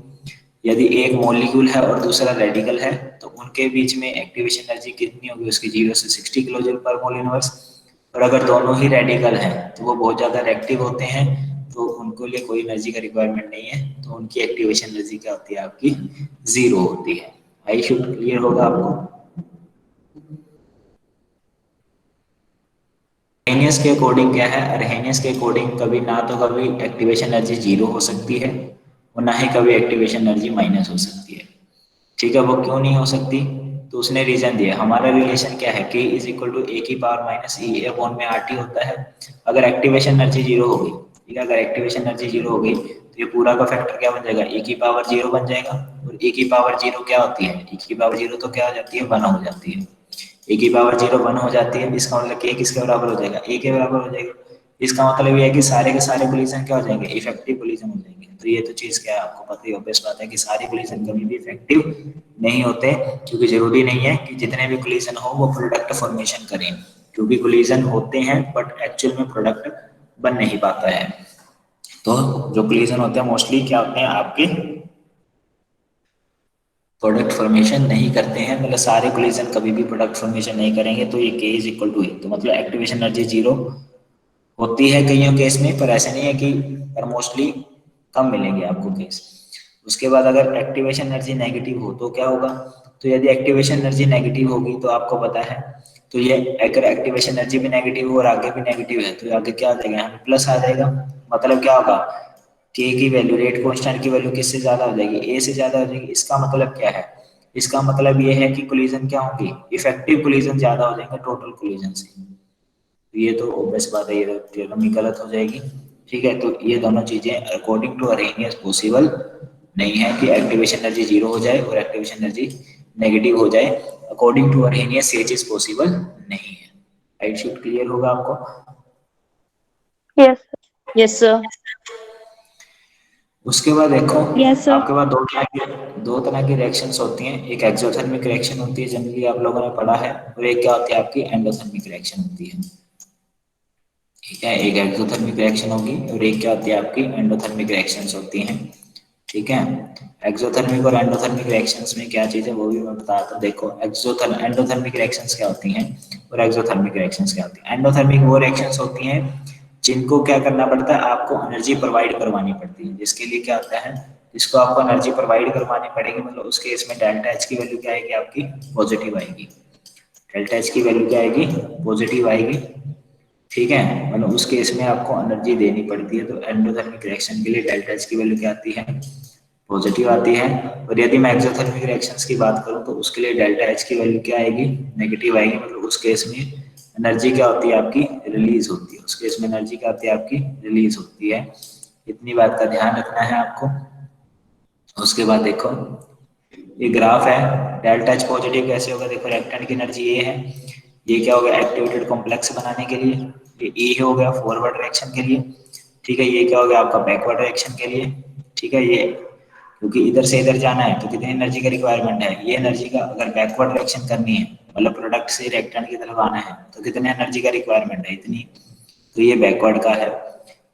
यदि एक मॉलिक्यूल है और दूसरा रेडिकल है तो उनके बीच में एक्टिवेशन एनर्जी कितनी होगी, उसकी 0 से 60 किलो जूल पर मोल इनवर्स। और अगर दोनों ही रेडिकल हैं तो वो बहुत ज़्यादा रिएक्टिव होते हैं, तो उनको लिए कोई एनर्जी का रिक्वायरमेंट नहीं है, तो उनकी एक्टिवेशन एनर्जी क्या होती है, आपकी 0 होती है। आई शुड क्लियर होगा आपको। अरहेनियस के अकॉर्डिंग क्या है, अरहेनियस के अकॉर्डिंग कभी ना तो कभी एक्टिवेशन एनर्जी 0 हो सकती है और ना ही कभी एक्टिवेशन एनर्जी माइनस हो सकती है। ठीक है, वो क्यों नहीं हो सकती, तो उसने रीजन दिया। हमारा रिलेशन क्या है, K इज इक्वल टू ए की पावर माइनस ई अपॉन में RT होता है। अगर एक्टिवेशन एनर्जी जीरो हो गई, ठीक है, अगर एक्टिवेशन एनर्जी जीरो हो गई तो ये पूरा का फैक्टर क्या बन जाएगा, ए की पावर जीरो बन जाएगा। और ए की पावर जीरो क्या होती है, ए की पावर जीरो तो क्या हो जाती है, वन हो जाती है। ए की पावर जीरो वन हो जाती है, इसका मतलब के किसके बराबर हो जाएगा, ए के बराबर हो जाएगा। इसका मतलब ये है कि सारे के सारे कोलिजन क्या हो जाएंगे, इफेक्टिव कोलिजन हो जाएंगे। तो ये तो चीज क्या है, आपको पता ही ऑब्वियस बात है कि सारे कोलिजन कभी भी इफेक्टिव नहीं होते, क्योंकि जरूरी नहीं है कि जितने भी कोलिजन हो वो प्रोडक्ट फॉर्मेशन करें, क्योंकि कोलिजन होते हैं बट एक्चुअल में प्रोडक्ट बन नहीं पाता है। तो जो कोलिजन होते हैं मोस्टली क्या होते हैं, आपके प्रोडक्ट फॉर्मेशन नहीं करते हैं, मतलब सारे कोलिजन कभी भी प्रोडक्ट फॉर्मेशन नहीं करेंगे। तो ये के इज इक्वल टू ए, तो मतलब एक्टिवेशन एनर्जी जीरो होती है कईयों केस में, पर ऐसा नहीं है कि, पर मोस्टली कम मिलेंगे आपको केस। उसके बाद अगर एक्टिवेशन एनर्जी नेगेटिव हो तो क्या होगा, तो यदि एक्टिवेशन एनर्जी नेगेटिव होगी तो आपको पता है, तो ये अगर एक्टिवेशन एनर्जी भी नेगेटिव हो और आगे भी नेगेटिव है तो आगे क्या आ जाएगा, यहाँ पे प्लस आ जाएगा। मतलब क्या होगा, के की वैल्यू, रेट कांस्टेंट की वैल्यू किससे ज्यादा हो जाएगी, ए से ज्यादा हो जाएगी। इसका मतलब क्या है, इसका मतलब ये है कि कोलिजन क्या होंगे, इफेक्टिव कोलिजन ज्यादा हो जाएंगे टोटल कोलिजन से। ये तो ऑब्वियस बात है, ये थ्योरम ही गलत हो जाएगी। ठीक है, तो ये दोनों चीजें अकॉर्डिंग टू अरेनियस पॉसिबल नहीं है कि एक्टिवेशन एनर्जी जीरो हो जाए और एक्टिवेशन एनर्जी नेगेटिव हो जाए। अकॉर्डिंग टू अरेनियस ये चीज पॉसिबल नहीं है। राइट शूट क्लियर होगा आपको?
Yes
Yes, sir.
उसके बाद देखो,
यस सर।
आपके पास दो तरह की रिएक्शंस होती हैं। एक एक्सोथर्मिक रिएक्शन होती है, जनरली आप लोगों ने पढ़ा है, और एक क्या होती है आपकी एंडोथर्मिक रिएक्शन होती है। ठीक है, एक एक्सोथर्मिक रिएक्शन होगी और एक क्या होती है आपकी एंडोथर्मिक रिएक्शंस होती हैं। ठीक है, एक्सोथर्मिक और एंडोथर्मिक रिएक्शंस में क्या चीज है वो भी मैं बताता हूँ। देखो एंडोथर्मिक रिएक्शंस क्या होती हैं और एक्सोथर्मिक रिएक्शंस क्या होती हैं। एंडोथर्मिक वो रिएक्शंस होती हैं जिनको क्या करना पड़ता है, आपको एनर्जी प्रोवाइड करवानी पड़ती है। जिसके लिए क्या होता है, जिसको आपको एनर्जी प्रोवाइड करवानी पड़ेगी, मतलब उस केस में डेल्टा एच की वैल्यू क्या आएगी आपकी, पॉजिटिव आएगी। डेल्टा एच की वैल्यू क्या आएगी, पॉजिटिव आएगी। ठीक है, मतलब उस केस में आपको एनर्जी देनी पड़ती है। तो एंडोथर्मिक रिएक्शन के लिए डेल्टा एच की वैल्यू क्या आती है, पॉजिटिव आती है। और यदि मैं एक्सोथर्मिक रिएक्शंस की बात करूं तो उसके लिए डेल्टा एच की वैल्यू क्या आएगी, नेगेटिव आएगी। मतलब उस केस में एनर्जी क्या होती है आपकी, रिलीज होती है। उस केस में एनर्जी क्या होती है आपकी, रिलीज होती है। इतनी बात का ध्यान रखना है आपको। उसके बाद देखो, ये ग्राफ है, डेल्टा एच पॉजिटिव कैसे होगा, देखो रिएक्टेंट की एनर्जी ये है, ये क्या हो गया एक्टिवेटेड कॉम्प्लेक्स बनाने के लिए, ये ई हो गया फॉरवर्ड रिएक्शन के लिए। ठीक है, ये क्या हो गया आपका बैकवर्ड रिएक्शन के लिए। ठीक है, ये क्योंकि इधर से इधर जाना है तो कितनी एनर्जी का रिक्वायरमेंट है, ये एनर्जी का, अगर बैकवर्ड रिएक्शन करनी है मतलब प्रोडक्ट से रिएक्टेंट की तरफ आना है तो कितने एनर्जी का रिक्वायरमेंट है, इतनी। तो ये बैकवर्ड का है।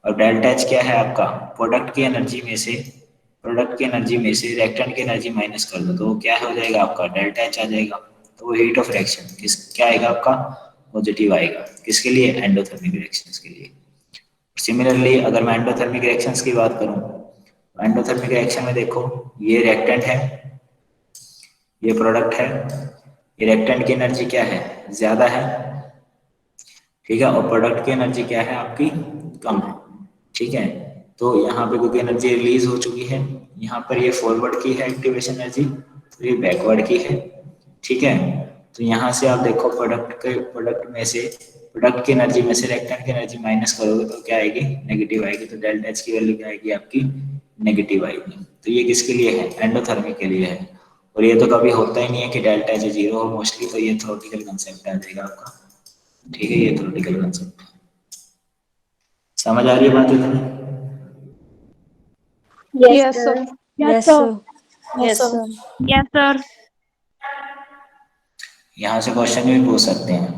और डेल्टा एच क्या है आपका, प्रोडक्ट की एनर्जी में से, प्रोडक्ट की एनर्जी में से रिएक्टेंट की एनर्जी माइनस कर दो तो क्या हो जाएगा आपका, डेल्टा एच आ जाएगा। तो वो हीट ऑफ रिएक्शन किस क्या आएगा आपका, पॉजिटिव आएगा। किसके लिए, एंडोथर्मिक रिएक्शंस के लिए। सिमिलरली अगर मैं एंडोथर्मिक रिएक्शंस की बात करूं, एंडोथर्मिक रिएक्शन में देखो, ये रिएक्टेंट है, ये प्रोडक्ट है, ये रिएक्टेंट की एनर्जी क्या है, ज्यादा है। ठीक है, और प्रोडक्ट की एनर्जी क्या है आपकी, कम है। ठीक है, तो यहाँ पे क्योंकि एनर्जी रिलीज हो चुकी है, यहाँ पर ये फॉरवर्ड की है एक्टिवेशन एनर्जी, तो ये बैकवर्ड की है। ठीक है, तो यहाँ से आप देखो प्रोडक्ट में से, प्रोडक्ट की एनर्जी में से रिएक्टेंट की एनर्जी माइनस करोगे तो क्या आएगी, नेगेटिव आएगी। तो डेल्टा एच की वैल्यू क्या आएगी आपकी, नेगेटिव आएगी। तो ये किसके लिए है, एंडोथर्मिक के लिए है। और ये तो कभी होता ही नहीं है कि डेल्टा एच जीरो हो मोस्टली, तो ये थ्योरेटिकल कंसेप्ट आ जाएगा आपका। ठीक है, ये थ्योरेटिकल कंसेप्ट है। समझ आ रही है बात इतनी?
Yes,
yes
sir.
Sir. Yes
Yes,
sir.
sir. Yes, sir.
Yes sir.
यहाँ से क्वेश्चन भी पूछ सकते हैं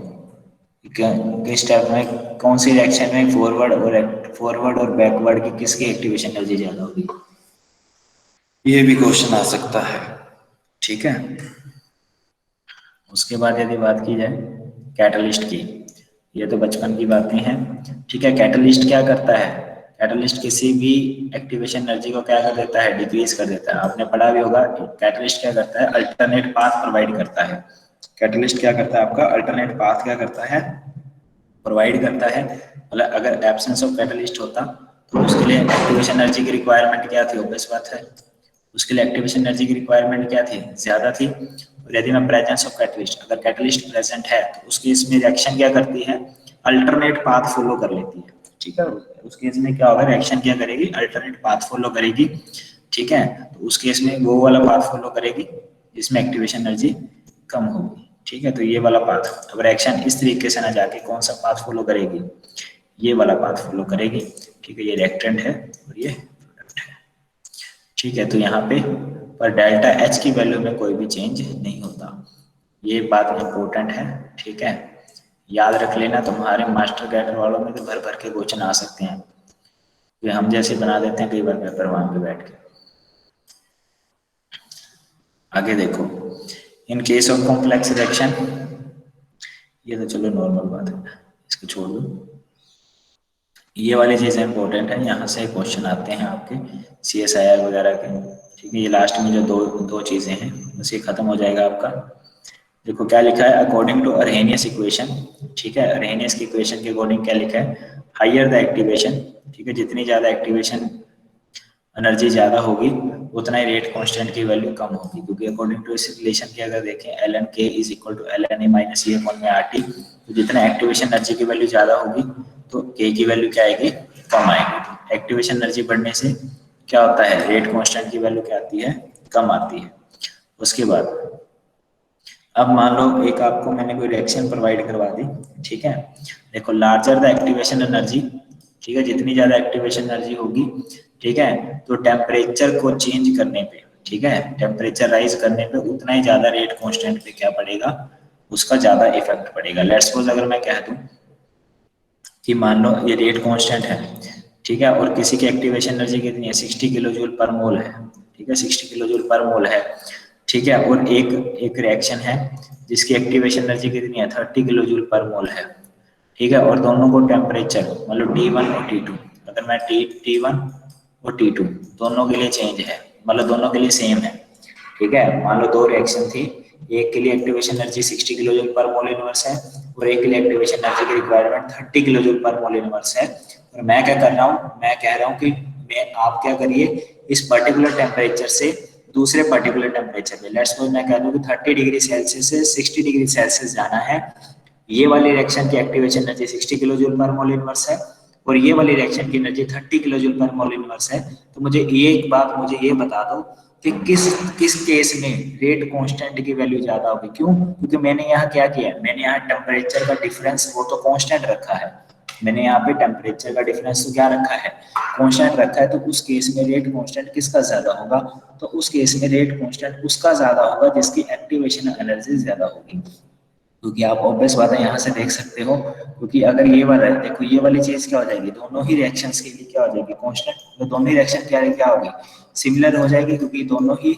किस स्टेप में कौन सी रिएक्शन में फॉरवर्ड और बैकवर्ड की किसकी एक्टिवेशन एनर्जी ज्यादा होगी, ये भी क्वेश्चन आ सकता है। ठीक है, उसके बाद यदि बात की जाए कैटलिस्ट की, ये तो बचपन की बातें हैं। ठीक है, कैटलिस्ट क्या करता है, कैटलिस्ट किसी भी एक्टिवेशन एनर्जी को क्या कर देता है, डिक्रीज कर देता है। आपने पढ़ा भी होगा कैटलिस्ट क्या करता है, अल्टरनेट पाथ प्रोवाइड करता है। कैटलिस्ट क्या करता है आपका, अल्टरनेट पाथ क्या करता है, प्रोवाइड करता है। मतलब अगर एब्सेंस ऑफ कैटलिस्ट होता तो उसके लिए एक्टिवेशन एनर्जी की रिक्वायरमेंट क्या थी, ऑब्वियस बात है, उसके लिए एक्टिवेशन एनर्जी की रिक्वायरमेंट क्या थी, ज्यादा थी। और यदि मैं प्रेजेंस ऑफ कैटलिस्ट, अगर कैटलिस्ट प्रेजेंट है तो उस केस में रिएक्शन क्या करती है, अल्टरनेट पाथ फॉलो कर लेती है। ठीक है, उस केस में क्या होगा, रिएक्शन क्या करेगी, अल्टरनेट पाथ फॉलो करेगी। ठीक है, तो उस केस में वो वाला पाथ फॉलो करेगी जिसमें एक्टिवेशन एनर्जी कम होगी। ठीक है, तो ये वाला पाथ, अब रिएक्शन इस तरीके से ना जाके कौन सा पाथ फॉलो करेगी, ये वाला पाथ फॉलो करेगी। ठीक है, ये रिएक्टेंट है और ये प्रोडक्ट है। ठीक है, तो यहाँ पे पर डेल्टा एच की वैल्यू में कोई भी चेंज नहीं होता, ये बात इंपॉर्टेंट है। ठीक है, याद रख लेना, तुम्हारे मास्टर कैडर वालों में तो भर भर के क्वेश्चन आ सकते हैं, ये हम जैसे बना देते हैं कई बार पेपर वहां पे बैठ के। आगे देखो, in case of complex reaction, ये तो चलो नॉर्मल बात है, इसको छोड़ दो। ये वाली चीजें इंपॉर्टेंट है, यहाँ से क्वेश्चन आते हैं आपके CSIR वगैरह के। ठीक है, ये लास्ट में जो दो चीजें हैं बस ये खत्म हो जाएगा आपका। देखो क्या लिखा है, अकॉर्डिंग टू अर्हेनियस इक्वेशन। ठीक है, अर्हेनियस की इक्वेशन के अकॉर्डिंग क्या लिखा है, हाइयर द एक्टिवेशन। ठीक है, जितनी ज्यादा एक्टिवेशन एनर्जी ज्यादा होगी उतना ही रेट कांस्टेंट की वैल्यू कम होगी, क्योंकि अकॉर्डिंग टू इस रिलेशन के अगर देखें ln k is equal to ln a minus e upon में RT, तो जितना एक्टिवेशन एनर्जी की वैल्यू ज्यादा होगी तो k की वैल्यू क्या आएगी, कम आएगी। एक्टिवेशन एनर्जी बढ़ने से क्या होता है, रेट कांस्टेंट की वैल्यू क्या आती है, कम आती है। उसके बाद अब मान लो एक आपको मैंने कोई रिएक्शन प्रोवाइड करवा दी। ठीक है, देखो लार्जर द एक्टिवेशन एनर्जी, ठीक है, जितनी ज्यादा एक्टिवेशन एनर्जी होगी, ठीक है, तो टेम्परेचर को चेंज करने पे, ठीक है, टेम्परेचर राइज करने पे उतना ही ज्यादा रेट कांस्टेंट पे क्या पड़ेगा, उसका ज्यादा इफेक्ट पड़ेगा। लेट्स सपोज अगर मैं कह दूं कि मान लो ये रेट कांस्टेंट है, ठीक है, और किसी की एक्टिवेशन एनर्जी कितनी है, 60 किलो जूल पर मोल है। ठीक है, 60 किलो जूल पर मोल है। ठीक है, और एक रिएक्शन है जिसकी एक्टिवेशन एनर्जी कितनी है, 30 किलो जूल पर मोल है। ठीक है, और दोनों को टेम्परेचर मतलब T1 और T2, अगर मैं T1 और T2 दोनों के लिए चेंज है, मतलब दोनों के लिए सेम है। ठीक है, मान लो दो रिएक्शन थी, एक के लिए एक्टिवेशन एनर्जी 60 किलो जूल पर मोल इनवर्स है और एक के लिए एक्टिवेशन एनर्जी की रिक्वायरमेंट 30 किलो जूल पर मोल इनवर्स है। और मैं क्या कर रहा हूँ, मैं कह रहा हूँ कि आप क्या करिए, इस पर्टिकुलर टेम्परेचर से दूसरे पर्टिकुलर टेम्परेचर पे, लेट्स सपोज मैं कह दूं कि 30 डिग्री सेल्सियस से 60 डिग्री सेल्सियस जाना है। ये वाली रिएक्शन की एक्टिवेशन एनर्जी 60 किलो जूल पर मोल इनवर्स है और ये वाली रिएक्शन की एनर्जी 30 किलो जूल पर मोल इनवर्स है। तो मुझे एक बात मुझे ये बता दो कि किस किस केस में रेट कांस्टेंट की वैल्यू ज्यादा होगी। क्यों, क्योंकि मैंने यहाँ क्या किया, मैंने यहाँ टेम्परेचर का डिफरेंस वो तो कांस्टेंट रखा है, मैंने यहाँ पे टेम्परेचर का डिफरेंस तो क्या रखा है, कांस्टेंट रखा है। तो उस केस में रेट कांस्टेंट किसका ज्यादा होगा, तो उस केस में रेट कांस्टेंट उसका ज्यादा होगा जिसकी एक्टिवेशन एनर्जी ज्यादा होगी। क्योंकि आप ऑब्वियस बात है यहाँ से देख सकते हो, क्योंकि अगर ये वाला है, देखो ये वाली चीज क्या हो जाएगी, दोनों ही रिएक्शंस के लिए क्या हो जाएगी, कांस्टेंट, तो दोनों ही रिएक्शन क्या होगी, सिमिलर हो जाएगी, क्योंकि दोनों ही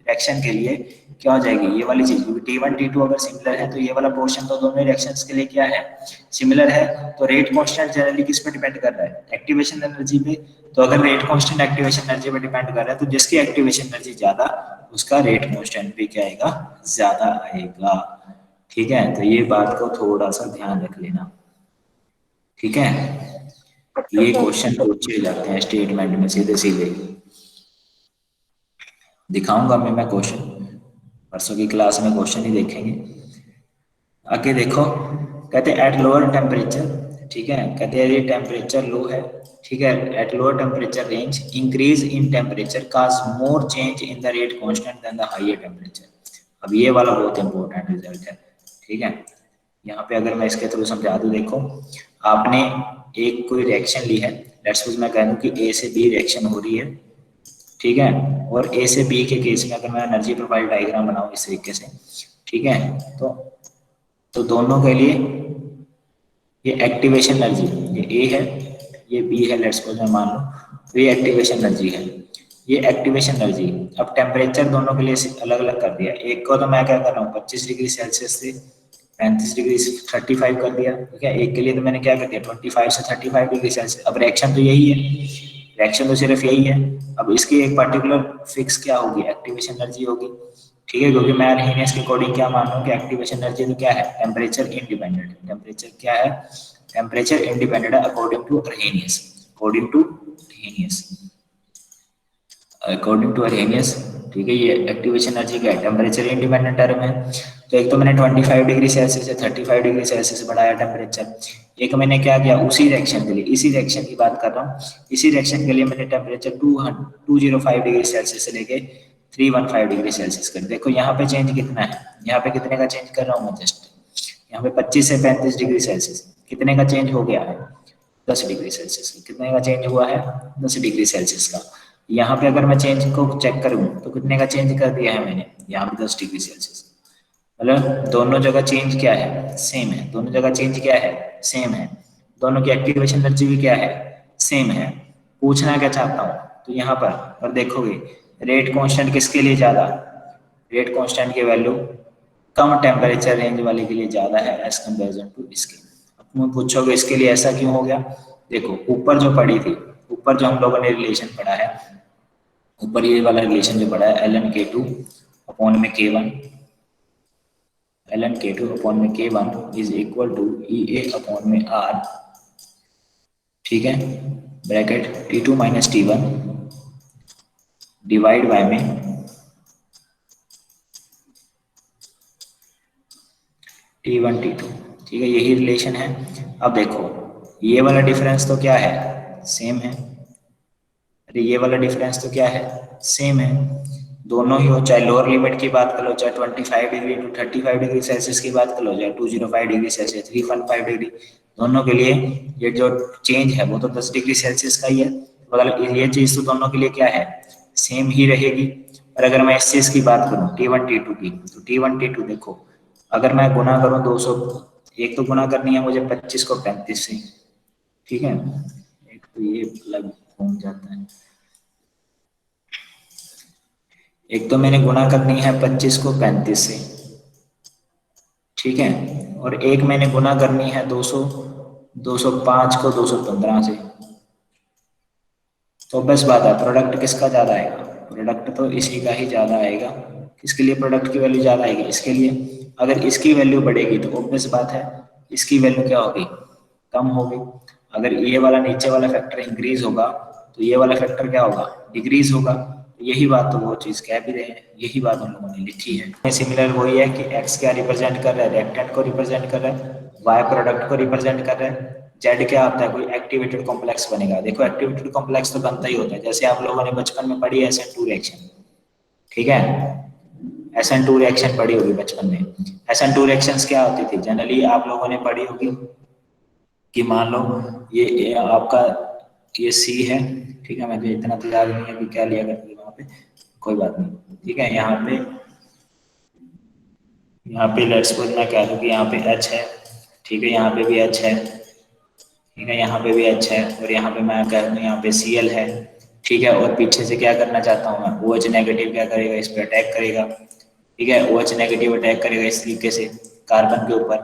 रिएक्शन के लिए क्या हो जाएगी, ये वाली चीज, क्योंकि T1 T2 अगर सिमिलर है तो ये वाला पोर्शन तो दोनों ही रिएक्शंस के लिए क्या है, सिमिलर है। तो रेट कांस्टेंट जनरली किस पे डिपेंड कर रहा है, एक्टिवेशन एनर्जी पे। तो अगर रेट कांस्टेंट एक्टिवेशन एनर्जी पे डिपेंड कर रहा है तो जिसकी एक्टिवेशन एनर्जी ज्यादा उसका रेट कांस्टेंट भी क्या आएगा, ज्यादा आएगा। ठीक है, तो ये बात को थोड़ा सा ध्यान रख लेना। ठीक है, ये क्वेश्चन पूछे जाते हैं स्टेटमेंट में सीधे सीधे, दिखाऊंगा मैं क्वेश्चन, परसों की क्लास में क्वेश्चन ही देखेंगे। आगे देखो, कहते हैं एट लोअर टेम्परेचर, ठीक है, कहते हैं ये टेम्परेचर लो है, ठीक है, at lower temperature range increase in temperature cause more change in the rate constant than the higher temperature. अब ये वाला बहुत इंपॉर्टेंट रिजल्ट है। ठीक है, यहाँ पे अगर मैं इसके थ्रू समझा दूं, देखो आपने एक कोई रिएक्शन ली है, लेट्स सपोज मैं कह दूं कि A से B रिएक्शन हो रही है। ठीक है, और A से B के केस में अगर मैं एनर्जी प्रोफाइल डायग्राम बनाऊं इस तरीके से, ठीक है, तो दोनों के लिए ये एक्टिवेशन एनर्जी, ये A है, ये B है, लेट्स सपोज मैं मान लूं, तो ये एक्टिवेशन एनर्जी है, ये एक्टिवेशन एनर्जी। अब टेम्परेचर दोनों के लिए अलग अलग कर दिया, एक को तो मैं क्या कर रहा हूँ 25 डिग्री सेल्सियस से 35 डिग्री 35 कर दिया। ठीक है, एक के लिए तो मैंने क्या कर दिया 25 से 35 डिग्री सेल्सियस। अब रिएक्शन तो यही है, रिएक्शन तो सिर्फ यही है। अब इसकी एक पर्टिकुलर फिक्स क्या होगी, एक्टिवेशन एनर्जी होगी। ठीक है, क्योंकि मैं अर्हेनियस के अकॉर्डिंग क्या मान रहा हूँ कि एक्टिवेशन एनर्जी तो क्या है, टेम्परेचर इंडिपेंडेंट, टेम्परेचर क्या है, टेम्परेचर इंडिपेंडेंट है according to Arrhenius, according to Arrhenius, according to Arrhenius ठीक है, ये एक्टिवेशन एनर्जी का टेम्परेचर इंडिपेंडेंट टर्म है। तो एक तो मैंने 25 डिग्री सेल्सियस से 35 डिग्री सेल्सियस बढ़ाया टेम्परेचर। एक मैंने क्या किया, उसी रिएक्शन के लिए, इसी रिएक्शन की बात कर रहा हूँ, इसी रिएक्शन के लिए मैंने टेम्परेचर 205 डिग्री सेल्सियस से लेके 315 डिग्री सेल्सियस कर। देखो यहाँ पे चेंज कितना है, यहाँ पे कितने का चेंज कर रहा हूँ मैं, जस्ट यहाँ पे 25 से 35 डिग्री सेल्सियस कितने का चेंज हो गया है, 10 डिग्री सेल्सियस। कितने का चेंज हुआ है, 10 डिग्री सेल्सियस का। यहाँ पे अगर मैं चेंज को चेक करूँ तो कितने का चेंज कर दिया है मैंने, यहाँ पे 10 डिग्री सेल्सियस। मतलब दोनों जगह चेंज क्या है, सेम है। दोनों जगह चेंज क्या है, सेम है। दोनों की एक्टिवेशन एनर्जी भी क्या है, सेम है। पूछना क्या चाहता हूँ, तो यहाँ पर देखोगे रेट कांस्टेंट किसके लिए ज्यादा, रेट कांस्टेंट की वैल्यू कम टेम्परेचर रेंज वाले के लिए ज्यादा है एज कंपेरिजन टू इसके। अब तुम पूछोगे इसके लिए ऐसा क्यों हो गया, देखो ऊपर जो पढ़ी थी, ऊपर जो हम लोगों ने रिलेशन पढ़ा है, ऊपर ये वाला रिलेशन जो पढ़ा है ln k2 अपॉन में k1, ln k2 अपॉन में k1 is equal to EA upon में R, ठीक है, bracket T2 minus T1 divide by में T1 T2, ठीक है, यही रिलेशन है। अब देखो ये वाला डिफरेंस तो क्या है, सेम है। अरे ये वाला डिफरेंस तो क्या है, सेम है। दोनों ही हो, चाहे लोअर लिमिट की बात कर लो, चाहे 25 डिग्री टू 35 डिग्री सेल्सियस की बात कर लो, चाहे 205 डिग्री सेल्सियस 315 डिग्री, दोनों के लिए ये जो चेंज है वो तो 10 डिग्री सेल्सियस का ही है। मतलब ये चीज तो दोनों के लिए क्या है, सेम ही रहेगी। और अगर मैं इस चीज की बात करूँ T1 T2 की, तो T1 T2 देखो, अगर मैं गुना करूँ 200, एक तो गुना करनी है मुझे 25 को 35 से, ठीक है, एक तो ये लग घूम जाता है, एक तो मैंने गुना करनी है 25 को 35 से, ठीक है, और एक मैंने गुना करनी है 205 को 215 से। तो बस बात है, प्रोडक्ट किसका ज्यादा आएगा, प्रोडक्ट तो इसी का ही ज्यादा आएगा। किसके लिए प्रोडक्ट की वैल्यू ज्यादा आएगी, इसके लिए। अगर इसकी वैल्यू बढ़ेगी तो ऑब्वियस बात है इसकी वैल्यू क्या होगी, कम होगी। अगर ये वाला नीचे वाला फैक्टर इंक्रीज होगा तो ये वाला फैक्टर क्या होगा, डिक्रीज होगा। यही बात तो वो चीज कह भी रहे हैं, यही बात उन लोगों ने लिखी है। सिमिलर वही है कि एक्स क्या रिप्रेजेंट कर रहा है, रिएक्टेंट को रिप्रेजेंट कर रहा है, वाई प्रोडक्ट को रिप्रेजेंट कर रहा है, जेड क्या आता है, कोई एक्टिवेटेड कॉम्प्लेक्स बनेगा। देखो एक्टिवेटेड कॉम्प्लेक्स तो बनता ही होता है, जैसे आप लोगों ने बचपन में पढ़ी SN2 रिएक्शन, ठीक है, SN2 रिएक्शन पढ़ी होगी बचपन में। SN2 रिएक्शंस क्या होती थी, जनरली आप लोगों ने पढ़ी होगी कि मान लो ये आपका ये सी है, ठीक है, मुझे इतना तो याद नहीं है कि क्या लिया करते थे वहां पे, कोई बात नहीं, ठीक है। यहाँ पे लेट्स सपोज मैं कह दूं कि यहाँ पे एच है, ठीक है, यहाँ पे भी एच है, ठीक है, यहाँ पे भी एच है, और यहाँ पे मैं कह दूं यहाँ पे Cl है, ठीक है, और पीछे से क्या करना चाहता हूँ मैं, OH नेगेटिव क्या करेगा, इस पर अटैक करेगा, ठीक है, OH नेगेटिव अटैक करेगा इस तरीके से कार्बन के ऊपर,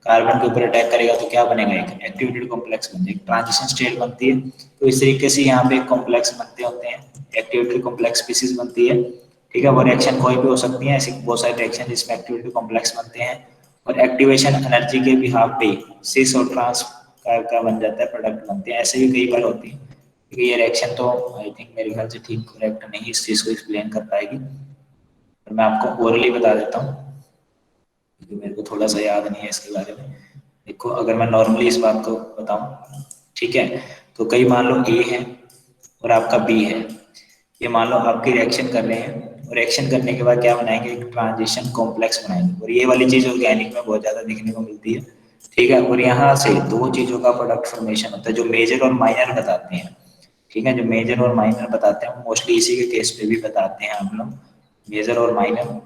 कार्बन के ऊपर अटैक करेगा तो क्या बनेगा, एक एक्टिवेटेड कॉम्प्लेक्स बनेगा, एक ट्रांजिशन स्टेट बनती है। तो इस तरीके से यहाँ पे कॉम्प्लेक्स बनते होते हैं, एक्टिवेटेड कॉम्प्लेक्स स्पीसीज बनती है, ठीक है। वो रिएक्शन कोई भी हो सकती है, ऐसी बहुत सारी रिएक्शन जिसमें एक्टिवेटेड कॉम्प्लेक्स बनते हैं, और एक्टिवेशन एनर्जी के बिहाफ पे सिस और ट्रांस का बन जाता है, प्रोडक्ट बनते हैं। ऐसे भी कई बार होती है, क्योंकि ये रिएक्शन तो आई थिंक मेरे ख्याल से ठीक करेक्ट नहीं इस चीज को एक्सप्लेन कर पाएगी, पर मैं आपको ओरली बता देता हूँ क्योंकि मेरे को थोड़ा सा याद नहीं है इसके बारे में। देखो अगर मैं नॉर्मली इस बात को बताऊं, ठीक है, तो कई मान लो ए है और आपका बी है, ये मान लो आपकी रिएक्शन कर रहे हैं, और रिएक्शन करने के बाद क्या बनाएंगे, एक ट्रांजिशन कॉम्प्लेक्स बनाएंगे, और ये वाली चीज ऑर्गेनिक में बहुत ज्यादा देखने को मिलती है, ठीक है। और यहाँ से दो चीजों का प्रोडक्ट फॉर्मेशन होता है जो मेजर और माइनर बताते हैं, ठीक है, जो मेजर और माइनर बताते हैं मोस्टली इसी के केस पे भी बताते हैं हम लोग, मेजर और माइनर,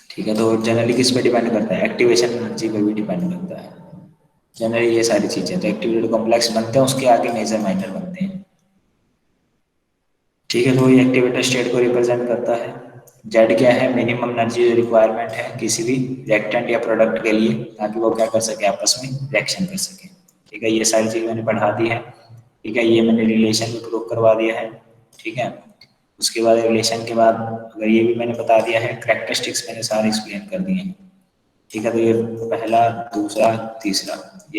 ठीक है। तो जनरली किस पे डिपेंड करता है, एक्टिवेशन एनर्जी पे भी डिपेंड करता है जनरली ये सारी चीजें। तो एक्टिवेटेड कॉम्प्लेक्स बनते हैं, उसके आगे मेजर माइनर बनते हैं, ठीक है। तो ये एक्टिवेटर स्टेट को रिप्रेजेंट करता है। जेड क्या है, मिनिमम एनर्जी रिक्वायरमेंट है किसी भी रिएक्टेंट या प्रोडक्ट के लिए, ताकि वो क्या कर सके, आपस में रिएक्शन कर सके, ठीक है। ये सारी चीज मैंने पढ़ा दी है, ठीक है, ये मैंने रिलेशन भी प्रूव करवा दिया है, ठीक है। उसके बाद रिलेशन के बाद अगर ये भी मैंने बता दिया है, कैरेक्टरिस्टिक्स मैंने सारे एक्सप्लेन कर दिए हैं, ठीक है। तो ये पहला, दूसरा, तीसरा, ये